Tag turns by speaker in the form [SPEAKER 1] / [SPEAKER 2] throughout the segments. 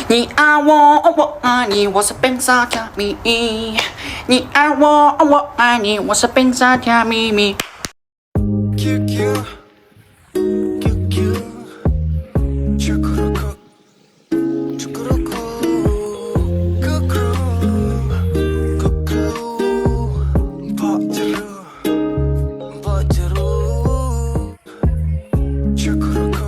[SPEAKER 1] 你爱我，我爱你，我是本傻甜蜜。你爱我，我爱你，我是本傻甜蜜蜜。QQ QQ Cukuruku Cukuruku Kukru Kukru Bajeru Bajeru Cukuruku.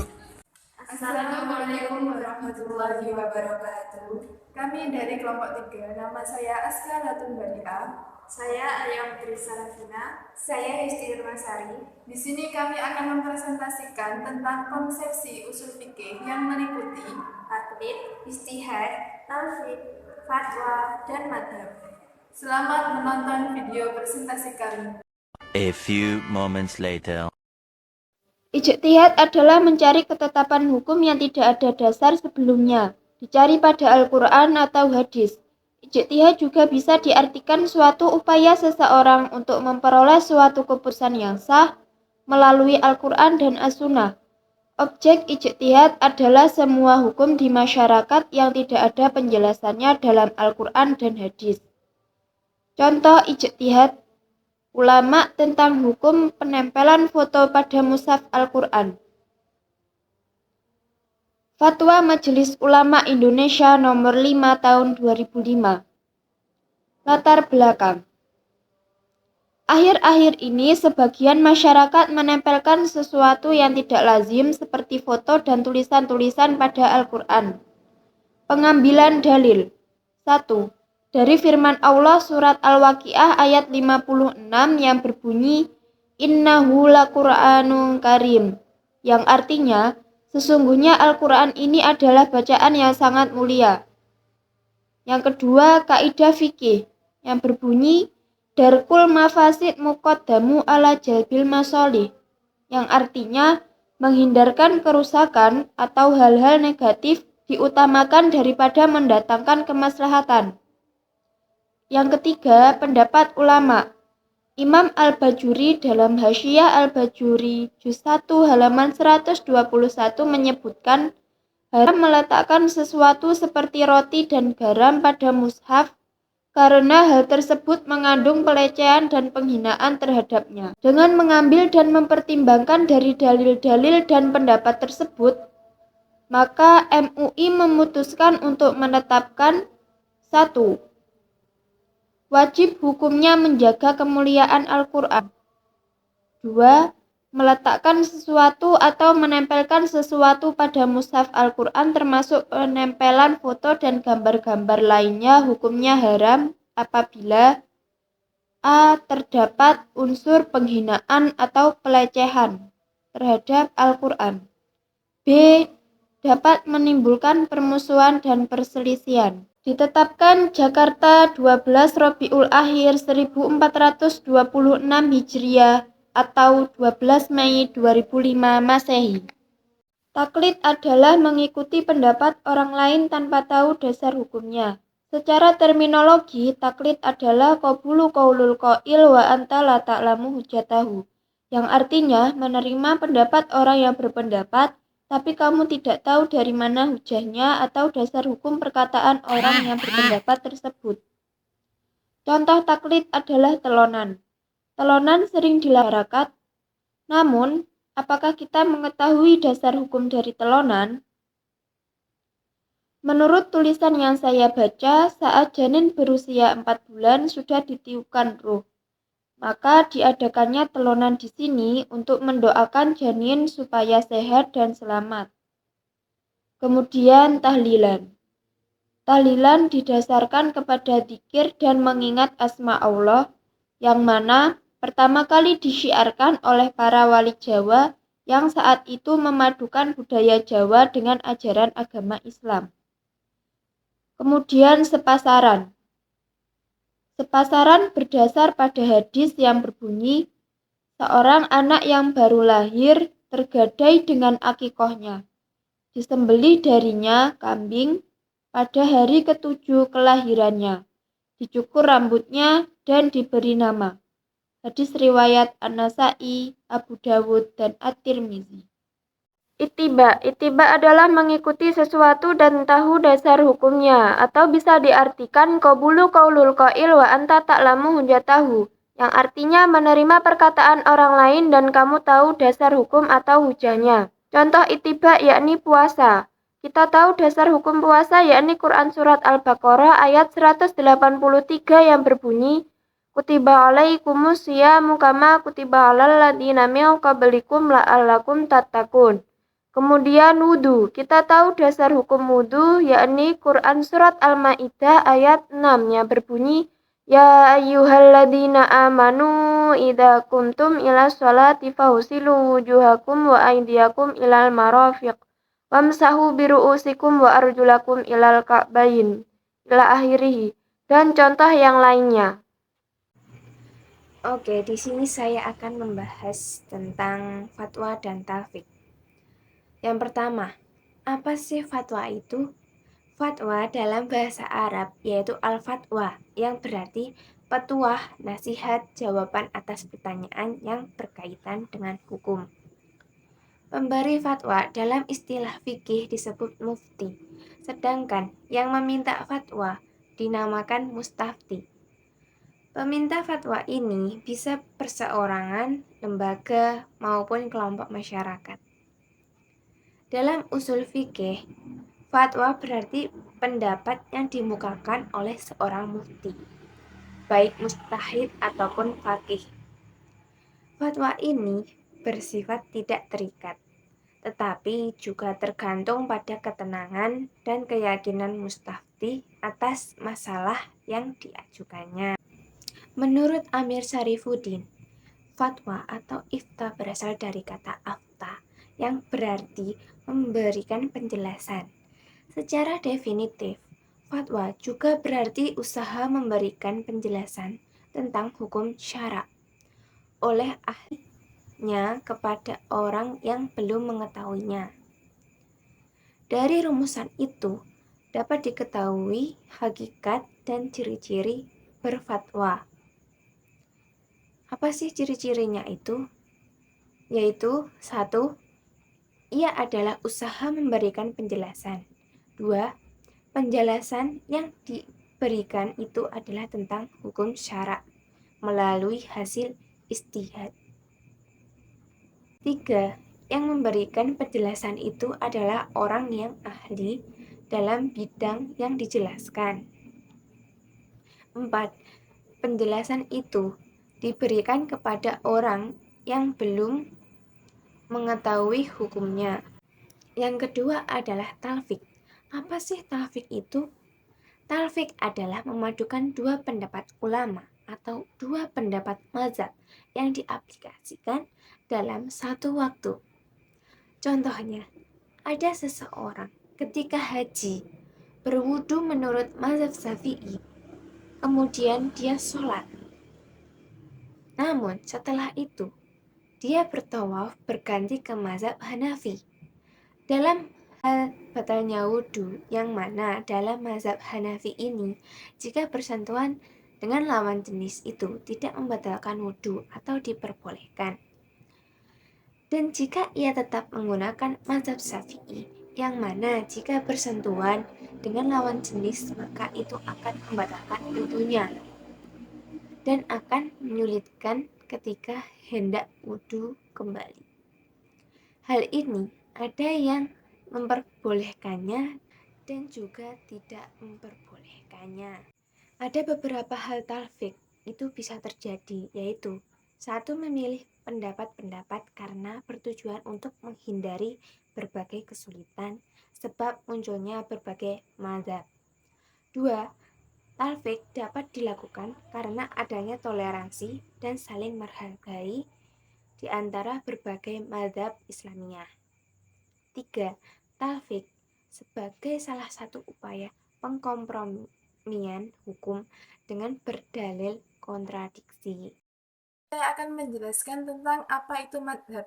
[SPEAKER 2] Assalamualaikum warahmatullahi wabarakatuh. Kami dari kelompok 3. Nama saya Aska Latun Badia.
[SPEAKER 3] Saya Ayam Trisarafina. Saya Hesti Irmasari.
[SPEAKER 2] Di sini kami akan mempresentasikan tentang konsepsi usul fikih yang meliputi
[SPEAKER 3] taklid, ijtihad, talfid, fatwa, dan madhab.
[SPEAKER 2] Selamat menonton video presentasi kami.
[SPEAKER 4] A few moments later.
[SPEAKER 5] Ijtihad adalah mencari ketetapan hukum yang tidak ada dasar sebelumnya, dicari pada Al-Quran atau hadis. Ijtihad juga bisa diartikan suatu upaya seseorang untuk memperoleh suatu keputusan yang sah melalui Al-Quran dan As-Sunnah. Objek ijtihad adalah semua hukum di masyarakat yang tidak ada penjelasannya dalam Al-Quran dan hadis. Contoh ijtihad ulama tentang hukum penempelan foto pada mushaf Al-Quran. Fatwa Majelis Ulama Indonesia nomor 5 tahun 2005. Latar belakang. Akhir-akhir ini sebagian masyarakat menempelkan sesuatu yang tidak lazim seperti foto dan tulisan-tulisan pada Al-Quran. Pengambilan dalil. 1. Dari firman Allah surat Al-Waqiah ayat 56 yang berbunyi Innahu laqur'anun karim, yang artinya sesungguhnya Al-Quran ini adalah bacaan yang sangat mulia. Yang kedua, kaidah fikih yang berbunyi Darkul mafasid muqaddamu ala jalbil masolih, yang artinya menghindarkan kerusakan atau hal-hal negatif diutamakan daripada mendatangkan kemaslahatan. Yang ketiga, pendapat ulama. Imam Al-Bajuri dalam Hasyiah Al-Bajuri juz 1 halaman 121 menyebutkan haram meletakkan sesuatu seperti roti dan garam pada mushaf karena hal tersebut mengandung pelecehan dan penghinaan terhadapnya. Dengan mengambil dan mempertimbangkan dari dalil-dalil dan pendapat tersebut, maka MUI memutuskan untuk menetapkan 1. Wajib hukumnya menjaga kemuliaan Al-Quran. 2. Meletakkan sesuatu atau menempelkan sesuatu pada mushaf Al-Quran termasuk penempelan foto dan gambar-gambar lainnya hukumnya haram apabila A. Terdapat unsur penghinaan atau pelecehan terhadap Al-Quran. B. Dapat menimbulkan permusuhan dan perselisihan. Ditetapkan Jakarta 12 Rabiul Akhir 1426 Hijriah atau 12 Mei 2005 Masehi. Taklid adalah mengikuti pendapat orang lain tanpa tahu dasar hukumnya. Secara terminologi, taklid adalah qabulu qaulul qail wa anta la ta'lamu hujjatahu, yang artinya menerima pendapat orang yang berpendapat tapi kamu tidak tahu dari mana hujahnya atau dasar hukum perkataan orang yang berpendapat tersebut. Contoh taklid adalah telonan. Telonan sering dilakukan, namun apakah kita mengetahui dasar hukum dari telonan? Menurut tulisan yang saya baca, saat janin berusia 4 bulan sudah ditiupkan ruh. Maka diadakannya telonan di sini untuk mendoakan janin supaya sehat dan selamat. Kemudian tahlilan. Tahlilan didasarkan kepada dzikir dan mengingat asma Allah, yang mana pertama kali disyiarkan oleh para wali Jawa yang saat itu memadukan budaya Jawa dengan ajaran agama Islam. Kemudian sepasaran. Sepasaran berdasar pada hadis yang berbunyi, seorang anak yang baru lahir tergadai dengan akikohnya. Disembelih darinya kambing pada hari ke-7 kelahirannya. Dicukur rambutnya dan diberi nama. Hadis riwayat An-Nasa'i, Abu Dawud, dan At-Tirmizi. Itiba adalah mengikuti sesuatu dan tahu dasar hukumnya, atau bisa diartikan qabulu qaulul qail wa anta ta'lamu hujjatahu, yang artinya menerima perkataan orang lain dan kamu tahu dasar hukum atau hujahnya. Contoh itiba yakni puasa. Kita tahu dasar hukum puasa yakni Quran Surat Al-Baqarah ayat 183 yang berbunyi, Kutiba alaikumus syiyamu kama kutiba alal ladzina min qablikum la'allakum tattaqun. Kemudian wudhu. Kita tahu dasar hukum wudhu yakni Quran Surat Al-Ma'idah ayat 6 yang berbunyi, Ya ayyuhalladzina amanu idza kuntum ila sholati faghsilu wujuhakum wa aydiyakum ilal marafiq wamsahu biru'usikum wa arjulakum ilal ka'bayn ila akhirih, dan contoh yang lainnya.
[SPEAKER 3] Oke, di sini saya akan membahas tentang fatwa dan talfik. Yang pertama, apa sih fatwa itu? Fatwa dalam bahasa Arab yaitu al-fatwa, yang berarti petuah, nasihat, jawaban atas pertanyaan yang berkaitan dengan hukum. Pemberi fatwa dalam istilah fikih disebut mufti, sedangkan yang meminta fatwa dinamakan mustafti. Peminta fatwa ini bisa perseorangan, lembaga, maupun kelompok masyarakat. Dalam usul fikih, fatwa berarti pendapat yang dimukakan oleh seorang mufti, baik mujtahid ataupun faqih. Fatwa ini bersifat tidak terikat, tetapi juga tergantung pada ketenangan dan keyakinan mustafti atas masalah yang diajukannya. Menurut Amir Syarifuddin, fatwa atau ifta berasal dari kata afta, yang berarti memberikan penjelasan. Secara definitif, fatwa juga berarti usaha memberikan penjelasan tentang hukum syara oleh ahlinya kepada orang yang belum mengetahuinya. Dari rumusan itu dapat diketahui hakikat dan ciri-ciri berfatwa. Apa sih ciri-cirinya itu? Yaitu 1. Ia adalah usaha memberikan penjelasan. 2. Penjelasan yang diberikan itu adalah tentang hukum syara melalui hasil ijtihad. 3. Yang memberikan penjelasan itu adalah orang yang ahli dalam bidang yang dijelaskan. 4. Penjelasan itu diberikan kepada orang yang belum mengetahui hukumnya. Yang kedua adalah talfik. Apa sih talfik itu? Talfik adalah memadukan dua pendapat ulama atau dua pendapat mazhab yang diaplikasikan dalam satu waktu. Contohnya, ada seseorang ketika haji berwudu menurut mazhab Syafi'i, kemudian dia sholat. Namun setelah itu, dia bertawaf berganti ke mazhab Hanafi. Dalam hal batalnya wudhu, yang mana dalam mazhab Hanafi ini, jika bersentuhan dengan lawan jenis itu tidak membatalkan wudhu atau diperbolehkan. Dan jika ia tetap menggunakan mazhab Syafi'i, yang mana jika bersentuhan dengan lawan jenis maka itu akan membatalkan wudhunya dan akan menyulitkan ketika hendak wudhu kembali. Hal ini ada yang memperbolehkannya dan juga tidak memperbolehkannya. Ada beberapa hal talfik itu bisa terjadi, yaitu 1. Memilih pendapat-pendapat karena bertujuan untuk menghindari berbagai kesulitan sebab munculnya berbagai mazhab. 2. Talfik dapat dilakukan karena adanya toleransi dan saling menghargai di antara berbagai mazhab Islamiyah. 3. Talfik sebagai salah satu upaya pengkompromian hukum dengan berdalil kontradiksi.
[SPEAKER 2] Saya akan menjelaskan tentang apa itu madhab.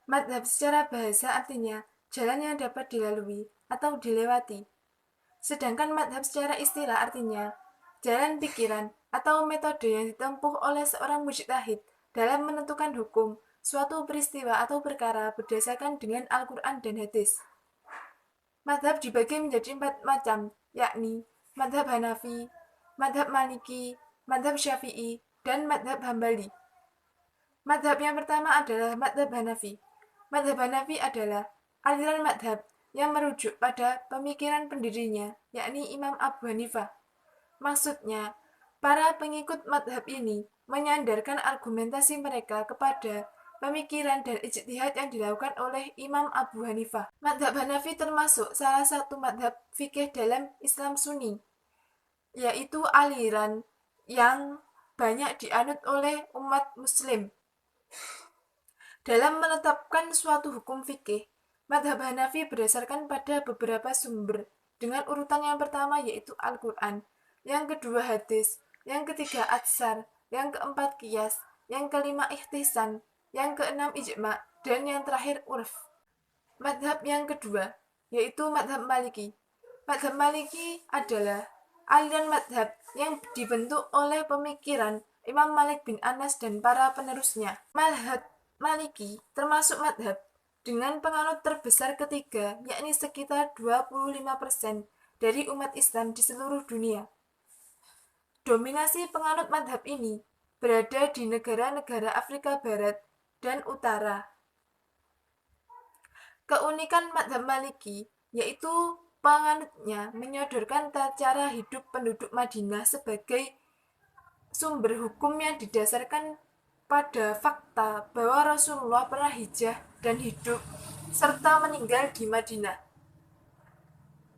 [SPEAKER 2] Madhab secara bahasa artinya jalan yang dapat dilalui atau dilewati. Sedangkan madhab secara istilah artinya jalan pikiran atau metode yang ditempuh oleh seorang mujtahid dalam menentukan hukum suatu peristiwa atau perkara berdasarkan dengan Al-Quran dan hadis. Madhab dibagi menjadi 4 macam, yakni madhab Hanafi, madhab Maliki, madhab Syafi'i, dan madhab Hambali. Madhab yang pertama adalah madhab Hanafi. Madhab Hanafi adalah aliran madhab yang merujuk pada pemikiran pendirinya, yakni Imam Abu Hanifah. Maksudnya, para pengikut madhab ini menyandarkan argumentasi mereka kepada pemikiran dan ijtihad yang dilakukan oleh Imam Abu Hanifah. Madhab Hanafi termasuk salah satu madhab fikih dalam Islam Sunni, yaitu aliran yang banyak dianut oleh umat muslim. Dalam menetapkan suatu hukum fikih, madhab Hanafi berdasarkan pada beberapa sumber dengan urutan yang pertama yaitu Al-Quran, yang kedua hadis, yang ketiga atsar, yang keempat qiyas, yang kelima ihtisan, yang keenam ijma', dan yang terakhir urf. Madhab yang kedua yaitu madhab Maliki. Madhab Maliki adalah aliran madhab yang dibentuk oleh pemikiran Imam Malik bin Anas dan para penerusnya. Madhab Maliki termasuk madhab dengan penganut terbesar ketiga, yakni sekitar 25% dari umat Islam di seluruh dunia. Dominasi penganut madhab ini berada di negara-negara Afrika Barat dan Utara. Keunikan madhab Maliki yaitu penganutnya menyodorkan cara hidup penduduk Madinah sebagai sumber hukum yang didasarkan pada fakta bahwa Rasulullah pernah hijrah dan hidup serta meninggal di Madinah.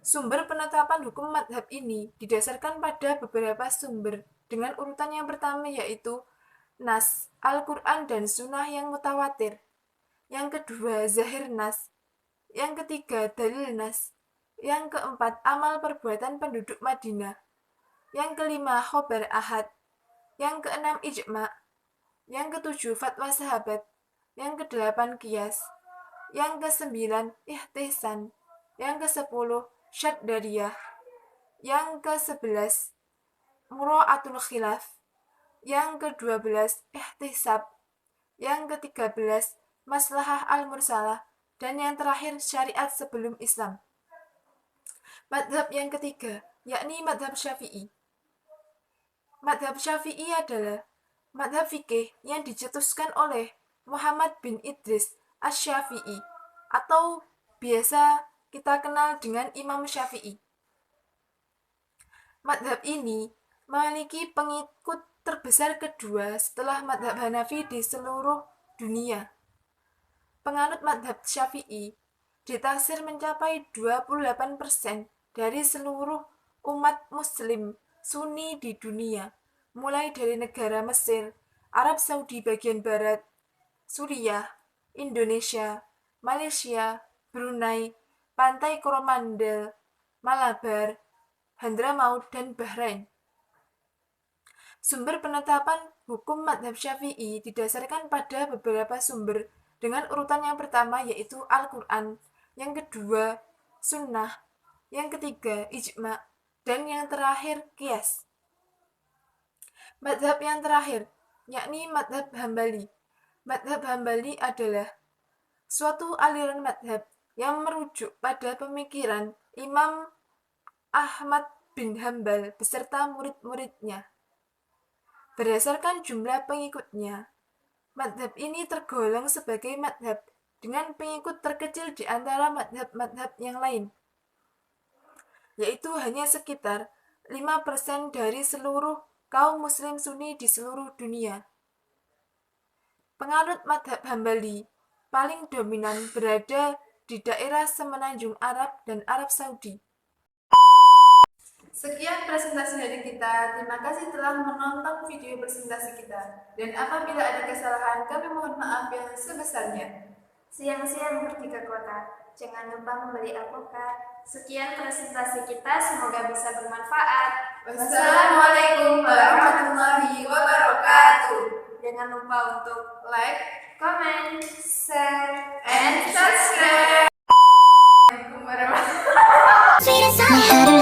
[SPEAKER 2] Sumber penetapan hukum madhab ini didasarkan pada beberapa sumber dengan urutan yang pertama yaitu Nas, Al-Quran dan Sunnah yang mutawatir. Yang kedua, Zahir Nas. Yang ketiga, Dalil Nas. Yang keempat, amal perbuatan penduduk Madinah. Yang kelima, khobar ahad. Yang keenam, ijma'. Yang ketujuh, fatwa sahabat. Yang kedelapan, qiyas. Yang kesembilan, ihtisan. Yang kesepuluh, syaddariyah. Yang ke-11, mura'atul khilaf. Yang ke-12, ihtisab. Yang ke-13, maslahah al-mursalah. Dan yang terakhir, syariat sebelum Islam. Madhab yang ketiga, yakni madhab Syafi'i. Madhab Syafi'i adalah madhab fikih yang dicetuskan oleh Muhammad bin Idris Asy-Syafi'i atau biasa kita kenal dengan Imam Syafi'i. Madhab ini memiliki pengikut terbesar kedua setelah madhab Hanafi di seluruh dunia. Penganut madhab Syafi'i ditaksir mencapai 28% dari seluruh umat muslim Sunni di dunia, mulai dari negara Mesir, Arab Saudi bagian barat, Suriah, Indonesia, Malaysia, Brunei, Pantai Coromandel, Malabar, Hadramaut, dan Bahrain. Sumber penetapan hukum madhab Syafi'i didasarkan pada beberapa sumber dengan urutan yang pertama yaitu Al-Quran, yang kedua Sunnah, yang ketiga ijma', dan yang terakhir qiyas. Madhab yang terakhir yakni madhab Hambali. Madhab Hambali adalah suatu aliran madhab yang merujuk pada pemikiran Imam Ahmad bin Hambal beserta murid-muridnya. Berdasarkan jumlah pengikutnya, madhab ini tergolong sebagai madhab dengan pengikut terkecil di antara madhab-madhab yang lain, yaitu hanya sekitar 5% dari seluruh kaum muslim Sunni di seluruh dunia. Penganut madhab Hambali paling dominan berada di daerah semenanjung Arab dan Arab Saudi. Sekian presentasi dari kita. Terima kasih telah menonton video presentasi kita. Dan apabila ada kesalahan, kami mohon maaf yang sebesarnya.
[SPEAKER 3] Siang-siang Merdeka Kota, jangan lupa membeli alpukat. Sekian presentasi kita, semoga bisa bermanfaat.
[SPEAKER 2] Wassalamualaikum warahmatullahi wabarakatuh.
[SPEAKER 3] Jangan lupa untuk
[SPEAKER 2] Like,
[SPEAKER 3] comment, share,
[SPEAKER 2] and subscribe. Assalamualaikum warahmatullahi wabarakatuh.
[SPEAKER 6] My head